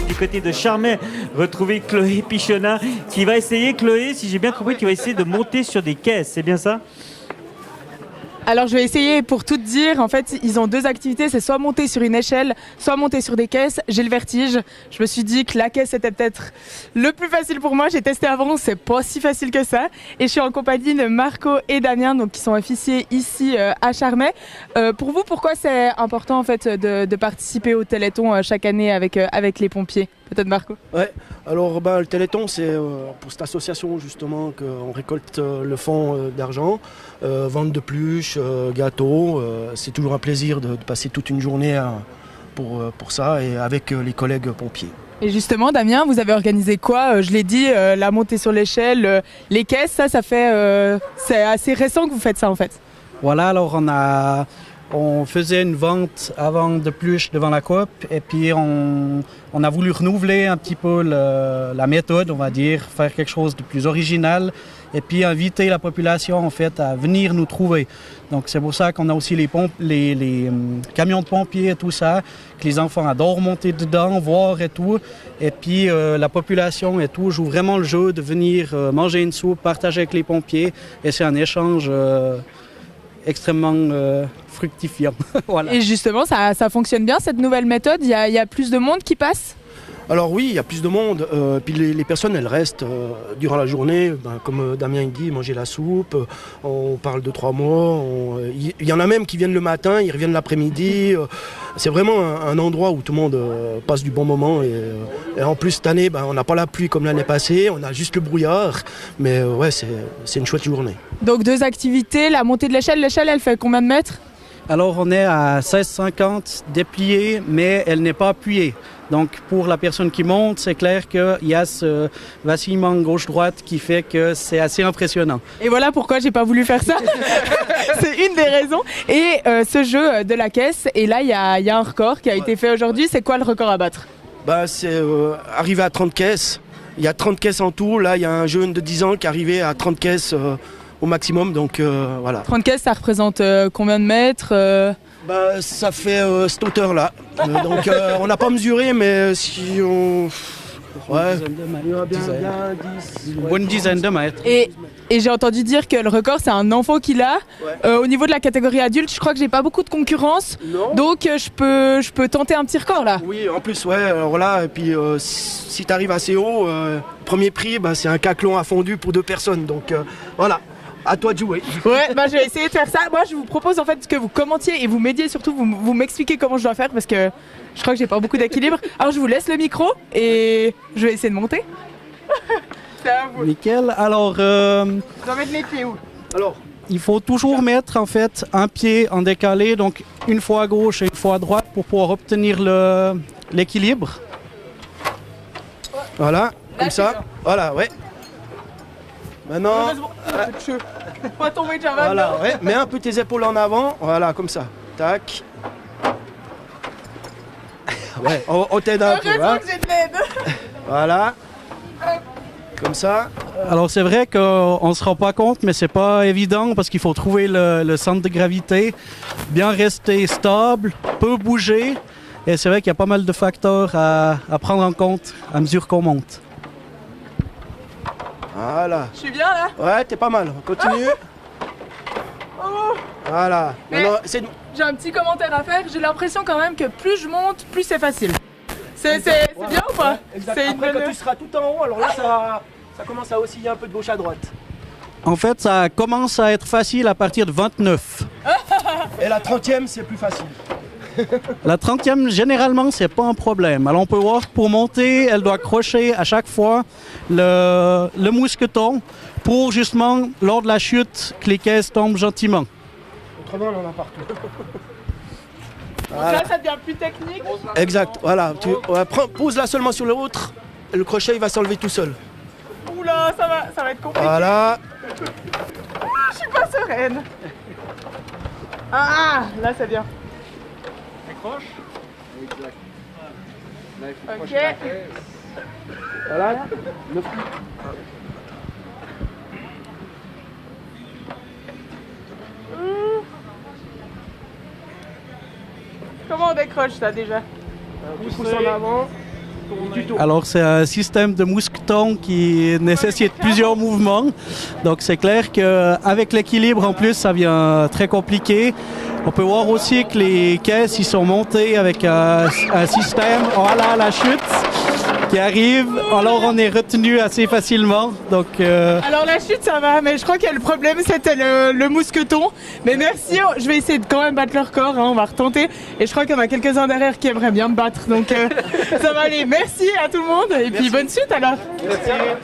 Du côté de Charmey, retrouver Chloé Pichonna qui va essayer, Chloé, si j'ai bien compris, qui va essayer de monter sur des caisses, c'est bien ça? Alors je vais essayer pour tout te dire, en fait ils ont deux activités, c'est soit monter sur une échelle, soit monter sur des caisses. J'ai le vertige, je me suis dit que la caisse était peut-être le plus facile pour moi, j'ai testé avant, c'est pas si facile que ça. Et je suis en compagnie de Marco et Damien, donc qui sont officiers ici à Charmey. Pour vous, pourquoi c'est important en fait de participer au Téléthon chaque année avec les pompiers? Peut-être Marco? Ouais, alors le Téléthon, c'est pour cette association justement qu'on récolte le fonds d'argent, vente de pluches, gâteaux. C'est toujours un plaisir de passer toute une journée pour ça et avec les collègues pompiers. Et justement, Damien, vous avez organisé quoi? Je l'ai dit, la montée sur l'échelle, les caisses, ça fait... c'est assez récent que vous faites ça en fait. Voilà, alors on faisait une vente avant de pluche devant la coop et puis on a voulu renouveler un petit peu la méthode, on va dire, faire quelque chose de plus original et puis inviter la population en fait à venir nous trouver. Donc c'est pour ça qu'on a aussi les camions de pompiers et tout ça, que les enfants adorent monter dedans, voir et tout. Et puis la population et tout joue vraiment le jeu de venir manger une soupe, partager avec les pompiers et c'est un échange extrêmement fructifiant. Voilà. Et justement, ça fonctionne bien cette nouvelle méthode? Il y a plus de monde qui passe? Alors oui, il y a plus de monde, puis les personnes elles restent durant la journée, comme Damien il dit, manger la soupe, on parle de 3 mois, il y en a même qui viennent le matin, ils reviennent l'après-midi, c'est vraiment un endroit où tout le monde passe du bon moment et en plus cette année on n'a pas la pluie comme l'année passée, on a juste le brouillard, mais ouais c'est une chouette journée. Donc 2 activités, la montée de l'échelle elle fait combien de mètres? Alors on est à 16,50 dépliés, mais elle n'est pas appuyée. Donc pour la personne qui monte, c'est clair qu'il y a ce vacillement gauche-droite qui fait que c'est assez impressionnant. Et voilà pourquoi j'ai pas voulu faire ça. C'est une des raisons. Et ce jeu de la caisse, et là il y a un record qui a été fait aujourd'hui. C'est quoi le record à battre? C'est arrivé à 30 caisses. Il y a 30 caisses en tout. Là il y a un jeune de 10 ans qui est arrivé à 30 caisses au maximum. Donc voilà. 30 caisses, ça représente combien de mètres? Ça fait cette hauteur-là. Donc on n'a pas mesuré, mais si on... Ouais, Une bonne dizaine de mètres. Et j'ai entendu dire que le record, c'est un enfant qui l'a. Ouais. Au niveau de la catégorie adulte, je crois que j'ai pas beaucoup de concurrence. Non. Donc je peux tenter un petit record là. Oui, en plus, ouais. Alors là, et puis si tu arrives assez haut, premier prix, c'est un caclon à fondu pour 2 personnes. Donc voilà. À toi de jouer. Ouais, je vais essayer de faire ça. Moi, je vous propose en fait que vous commentiez et vous m'aidiez surtout, vous m'expliquez comment je dois faire parce que je crois que j'ai pas beaucoup d'équilibre. Alors, je vous laisse le micro et je vais essayer de monter. C'est à vous. Nickel. Alors, je dois mettre mes pieds où? Alors, il faut toujours mettre en fait un pied en décalé, donc une fois à gauche et une fois à droite pour pouvoir obtenir l'équilibre. Voilà, là, comme ça. Voilà, ouais. Maintenant, pas tomber déjà. Voilà, ouais, mets un peu tes épaules en avant, voilà, comme ça. Tac. Ouais, on t'aide un peu. Hein. Que j'ai de l'aide. Voilà. Comme ça. Alors c'est vrai qu'on ne se rend pas compte, mais c'est pas évident parce qu'il faut trouver le centre de gravité, bien rester stable, peu bouger. Et c'est vrai qu'il y a pas mal de facteurs à prendre en compte à mesure qu'on monte. Voilà. Je suis bien là? Ouais, t'es pas mal. Continue. Oh. Voilà. J'ai un petit commentaire à faire. J'ai l'impression quand même que plus je monte, plus c'est facile. C'est bien ou pas? Après, quand tu seras tout en haut, alors là, ça commence à osciller un peu de gauche à droite. En fait, ça commence à être facile à partir de 29. Et la 30e, c'est plus facile. La 30e, généralement, c'est pas un problème. Alors, on peut voir que pour monter, elle doit accrocher à chaque fois le mousqueton pour justement, lors de la chute, que les caisses tombent gentiment. Autrement, on en a partout. Voilà. Donc là, ça devient plus technique. Exact, voilà. Pose-la seulement sur l'autre, le crochet, il va s'enlever tout seul. Oula, ça va être compliqué. Voilà. Je suis pas sereine. Ah, là, c'est bien. Accroche. Exact. Là, il faut Ok. accrocher la caisse. Voilà. Comment on décroche ça déjà? Pousse en avant. Du tout. Alors, c'est un système de mousqueton qui nécessite plusieurs mouvements. Donc, c'est clair qu'avec l'équilibre, en plus, ça devient très compliqué. On peut voir aussi que les caisses, ils sont montées avec un système. Voilà la chute qui arrive. Alors, on est retenu assez facilement. Donc, Alors la chute ça va, mais je crois que le problème c'était le mousqueton. Mais merci, je vais essayer de quand même battre leur corps, hein, on va retenter. Et je crois qu'il y en a quelques-uns derrière qui aimeraient bien me battre, donc ça va aller. Merci à tout le monde et puis bonne suite alors.